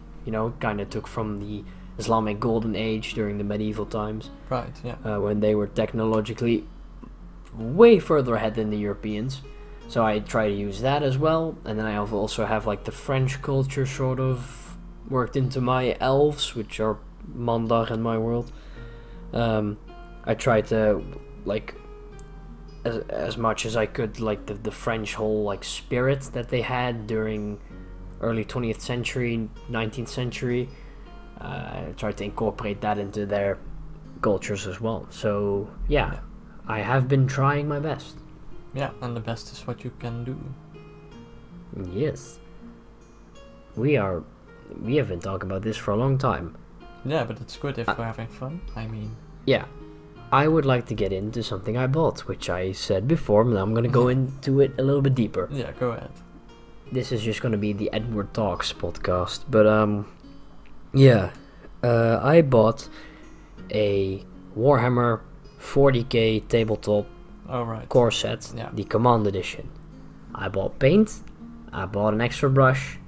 kind of took from the Islamic Golden Age during the medieval times. Right, yeah. When they were technologically way further ahead than the Europeans. So I try to use that as well. And then I also have like the French culture sort of worked into my elves, which are Mandar in my world. I try to like as much as I could, like the French whole like spirit that they had during early 20th century, 19th century. I tried to incorporate that into their cultures as well. So I have been trying my best. Yeah, and the best is what you can do. Yes. We have been talking about this for a long time. Yeah, but it's good if we're having fun. I mean... Yeah. I would like to get into something I bought, which I said before, but I'm going to go into it a little bit deeper. Yeah, go ahead. This is just going to be the Edward Talks podcast, but I bought a Warhammer 40k tabletop core set, the Command Edition. I bought paint, I bought an extra brush,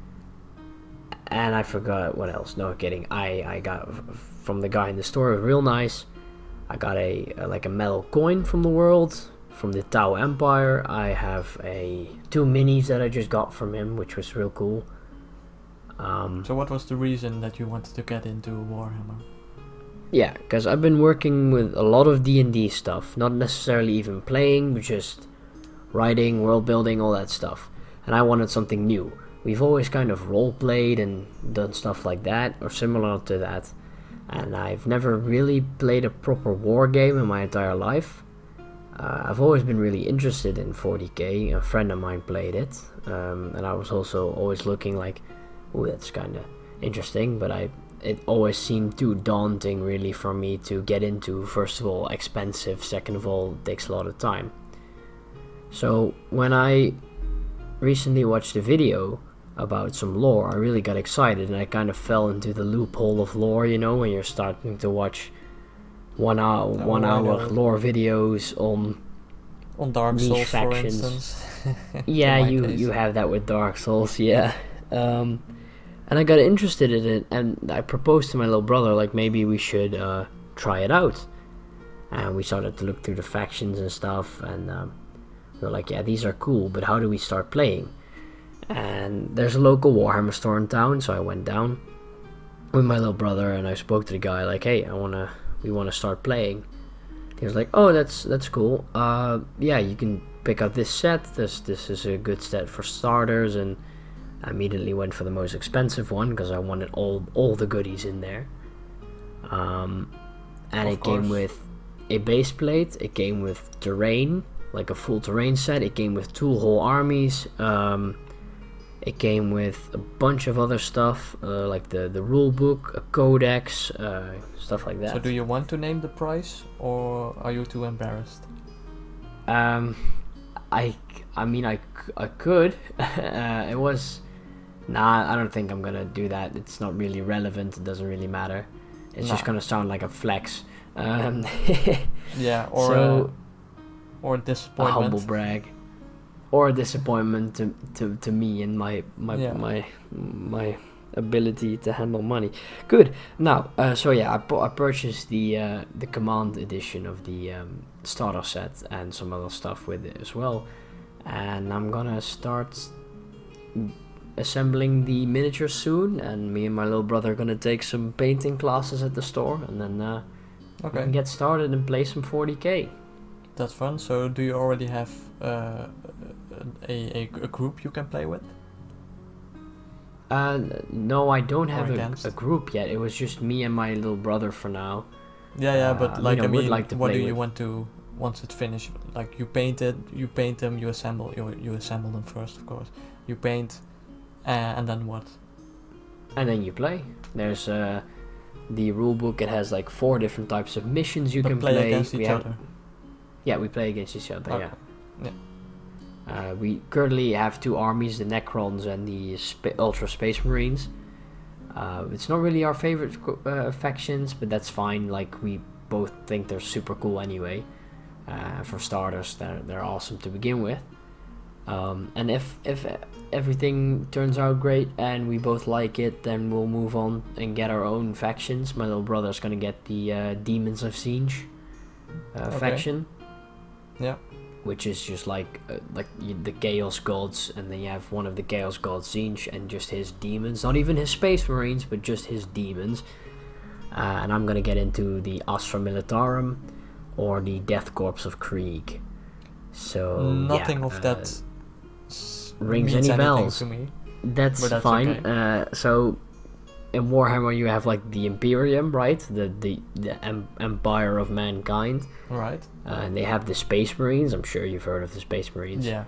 and I forgot what else. No kidding. I got from the guy in the store. It was real nice. I got a metal coin from the world, from the Tau Empire. I have 2 minis that I just got from him, which was real cool. So what was the reason that you wanted to get into Warhammer? Yeah, because I've been working with a lot of D&D stuff, not necessarily even playing, but just writing, world building, all that stuff. And I wanted something new. We've always kind of role-played and done stuff like that, or similar to that. And I've never really played a proper war game in my entire life. I've always been really interested in 40k. A friend of mine played it. And I was also always looking like, ooh, that's kind of interesting. But it always seemed too daunting really for me to get into. First of all, expensive. Second of all, it takes a lot of time. So when I recently watched a video about some lore, I really got excited, and I kind of fell into the loophole of lore, when you're starting to watch one hour lore videos on Dark Souls, factions. for instance. Yeah, you have that with Dark Souls, yeah. And I got interested in it, and I proposed to my little brother, like, maybe we should try it out. And we started to look through the factions and stuff, and we were like, yeah, these are cool, but how do we start playing? And there's a local Warhammer store in town, so I went down with my little brother, and I spoke to the guy like, hey, I want to we want to start playing. He was like, oh, that's cool. Yeah, you can pick up this set. This is a good set for starters, and I immediately went for the most expensive one because I wanted all the goodies in there. And it came with a base plate. It came with terrain, like a full terrain set. It came with tool hole armies. It came with a bunch of other stuff, like the rule book, a codex, stuff like that. So do you want to name the price, or are you too embarrassed? I mean, I could. It was... Nah, I don't think I'm gonna do that. It's not really relevant. It doesn't really matter. It's just gonna sound like a flex. Yeah, or so, or disappointment. A humble brag, or a disappointment to me and my ability to handle money. Good. Now, so yeah, I purchased the Command edition of the starter set and some other stuff with it as well, and I'm gonna start assembling the miniatures soon, and me and my little brother are gonna take some painting classes at the store, and then we can get started and play some 40k. That's fun. So do you already have a group you can play with? No, I don't have a group yet. It was just me and my little brother for now. Yeah, but like, I mean, like to what do you with. want to, once it's finished, like you paint them, you assemble them first, of course. You paint, and then what? And then you play. There's the rule book. It has like 4 different types of missions you can play against each other. Yeah, we play against each other. Okay. Yeah. We currently have 2 armies, the Necrons and the Ultra Space Marines. It's not really our favorite factions, but that's fine. Like, we both think they're super cool anyway. For starters, they're awesome to begin with. And if everything turns out great and we both like it, then we'll move on and get our own factions. My little brother's gonna get the Demons of Siege faction. Yeah. Which is just like the Chaos Gods, and then you have one of the Chaos Gods, Siege, and just his demons. Not even his Space Marines, but just his demons. And I'm gonna get into the Astra Militarum or the Death Corps of Krieg. So nothing of that rings any bells to me. That's fine. Okay. So in Warhammer you have like the Imperium, right? The Empire of Mankind. Right. And they have the Space Marines. I'm sure you've heard of the Space Marines. Yeah.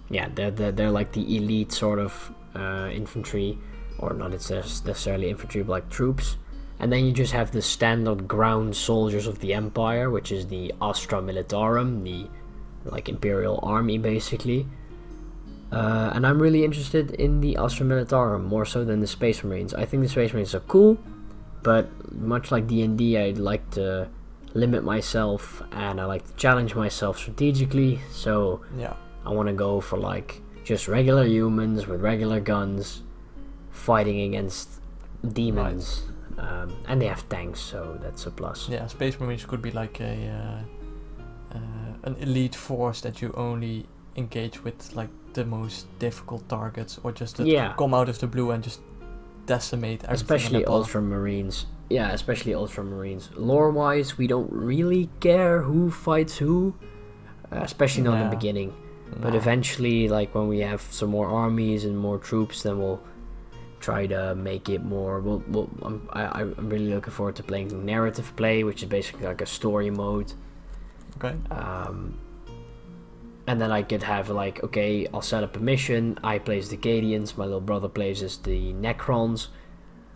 Yeah, they're like the elite sort of infantry, or not necessarily infantry, but like troops. And then you just have the standard ground soldiers of the Empire, which is the Astra Militarum, the like Imperial Army basically. And I'm really interested in the Astra Militarum more so than the Space Marines. I think the Space Marines are cool, but much like D&D, I'd like to limit myself and I like to challenge myself strategically. So yeah, I want to go for like just regular humans with regular guns fighting against demons. Right. And they have tanks, so that's a plus. Yeah, Space Marines could be like an elite force that you only engage with like the most difficult targets, or just come out of the blue and just decimate everything. Especially Ultramarines. Yeah, especially Ultramarines. Lore-wise, we don't really care who fights who, especially not in the beginning. But eventually, like when we have some more armies and more troops, then we'll try to make it more. I'm really looking forward to playing narrative play, which is basically like a story mode. Okay. And then I could have like, okay, I'll set up a mission. I play as the Cadians. My little brother plays as the Necrons.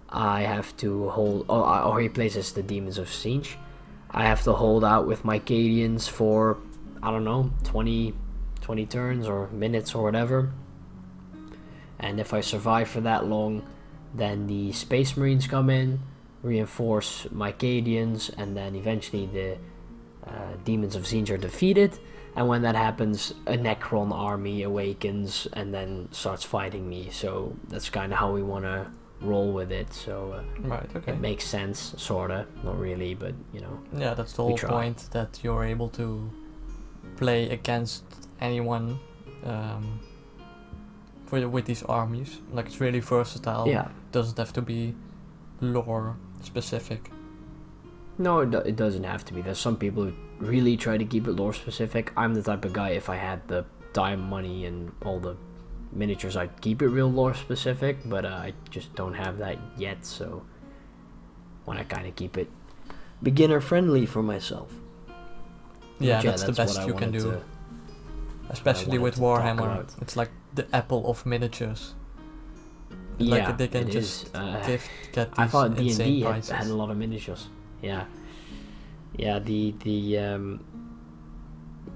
I have to hold, or he plays as the Demons of Siege. I have to hold out with my Cadians for, I don't know, 20 turns or minutes or whatever. And if I survive for that long, then the Space Marines come in, reinforce my Cadians, and then eventually the Demons of Siege are defeated. And when that happens, a Necron army awakens and then starts fighting me. So that's kind of how we want to roll with it. So right, okay. It makes sense, sorta. Not really, but you know. Yeah, that's the whole point, that you're able to play against anyone with these armies. Like, it's really versatile. Yeah. Doesn't have to be lore specific. No, it doesn't have to be. There's some people who really try to keep it lore specific. I'm the type of guy, if I had the time, money, and all the miniatures, I'd keep it real lore specific, but I just don't have that yet, so I want to kind of keep it beginner friendly for myself. Yeah, But that's the best what I you can wanted do. to- Especially wanted with to talk Warhammer, about. it's like the apple of miniatures. Yeah, Like they can it just is. get I these thought insane D&D prices. had a lot of miniatures. Yeah.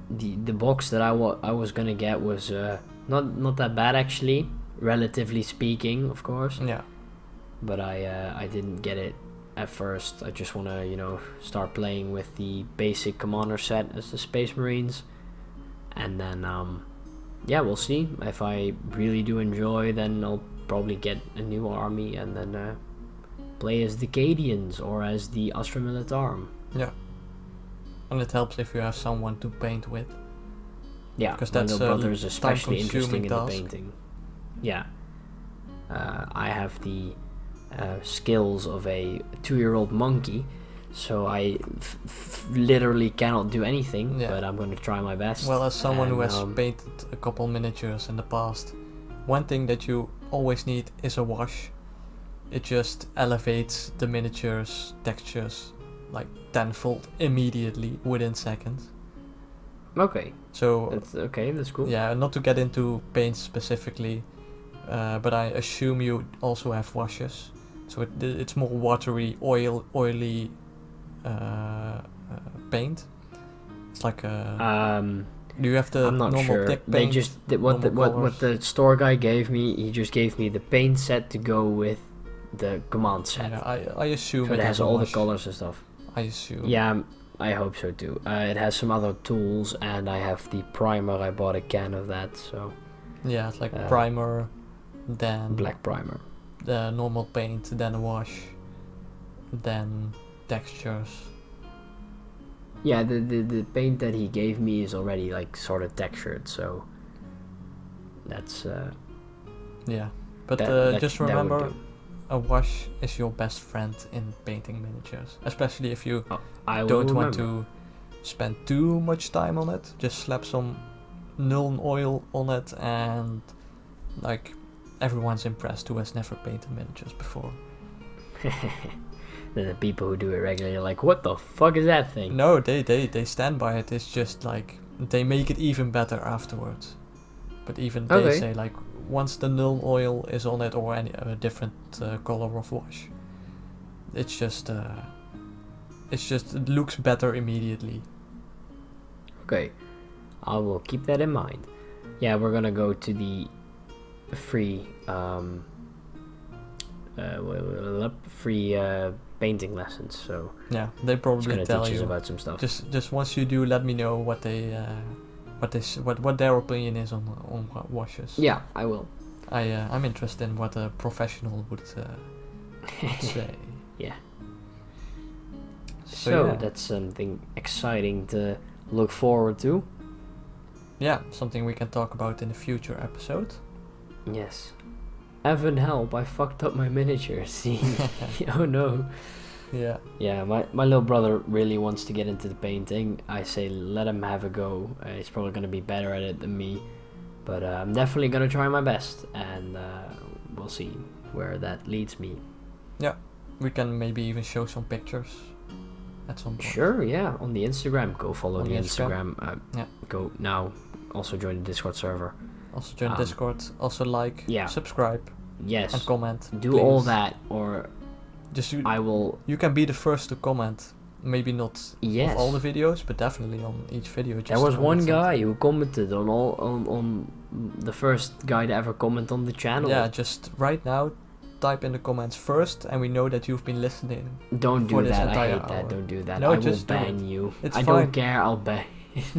The box that I was gonna get was not that bad actually, relatively speaking, of course. Yeah, But I didn't get it at first. I just wanna start playing with the basic commander set as the Space Marines, and then we'll see. If I really do enjoy, then I'll probably get a new army and then play as the Cadians or as the Astra Militarum. yeah. And it helps if you have someone to paint with. Yeah, Because my that's little a brother is especially interesting in the task. painting. Yeah. I have the skills of a 2-year-old monkey, so I literally cannot do anything, Yeah. but I'm going to try my best. Well, as someone who And, has painted a couple miniatures in the past, one thing that you always need is a wash. It just elevates the miniatures textures like tenfold immediately within seconds. Okay, So that's cool. yeah, not to get into paints specifically, but I assume you also have washes. So it's more watery, oily paint. It's like a. Do you have the I'm not normal sure. thick They paint? just what colours? the store guy gave me. He just gave me the paint set to go with the command set. Yeah, I assume So it has a all the wash. colors and stuff. I assume. Yeah, I hope so too. It has some other tools, and I have the primer. I bought a can of that, so Yeah, it's like primer, then black primer. the normal paint, then a wash, then textures. Yeah, the paint that he gave me is already like sort of textured, so that's Yeah, but just that would remember, do. a wash is your best friend in painting miniatures, especially if you I will don't want remember. to spend too much time on it. Just slap some Nuln oil on it, and like everyone's impressed who has never painted miniatures before. The people who do it regularly are like, what the fuck is that thing? No, they stand by it. It's just like they make it even better afterwards. But even they Okay. say like once the Nuln oil is on it or any different color of wash, it's just it looks better immediately. Okay, I will keep that in mind. Yeah, we're gonna go to the free painting lessons, so Yeah, they it's probably gonna tell teach us you. about some stuff. Just once you do, let me know what their opinion is on washes. Yeah, I will. I'm interested in what a professional would say. Yeah. So So yeah. that's something exciting to look forward to. Yeah, something we can talk about in a future episode. Yes. Evan, help! I fucked up my miniature. See? Oh no. Yeah. Yeah, my little brother really wants to get into the painting. I say let him have a go. He's probably gonna be better at it than me, but I'm definitely gonna try my best, and we'll see where that leads me. We can maybe even show some pictures at some point. Sure, yeah. On the Instagram, go follow On the the Instagram. Yeah. Go now. Also join the Discord server. Also join Discord. Also like, yeah. subscribe, Yes. and comment. Do please. all that, or Just I will. you can be the first to comment. Maybe not Yes. of all the videos, but definitely on each video. Just There was one comment guy who commented on the first guy to ever comment on the channel. something. Yeah, just right now, type in the comments first, and we know that you've been listening. Don't for do this that. I entire hate that. hour. Don't do that. No, I will just do ban it. you. It's I fine. don't care. I'll ban.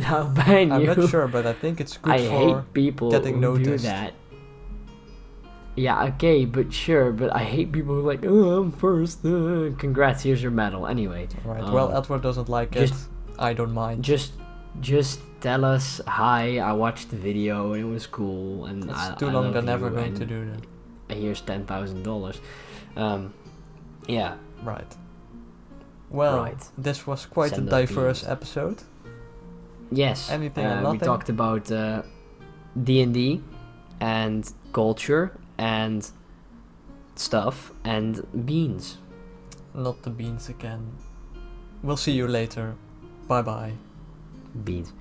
I'll ban I'm you. not sure, but I think it's good I for hate people getting who do noticed. that. Yeah, okay, but sure, but I hate people who are like, oh, I'm first. Congrats, here's your medal. Anyway, Right. Well, Edward doesn't like it. just- I don't mind. just tell us hi. I watched the video and it was cool, and It's I too I long. love They're never you, going and to do that. Here's $10,000. Yeah. Right. Well, Right. this was quite Send a us diverse beans. episode. Yes. Anything and We nothing? talked about D&D and culture and stuff and beans. Not the beans again. We'll see you later. Bye bye. Beans.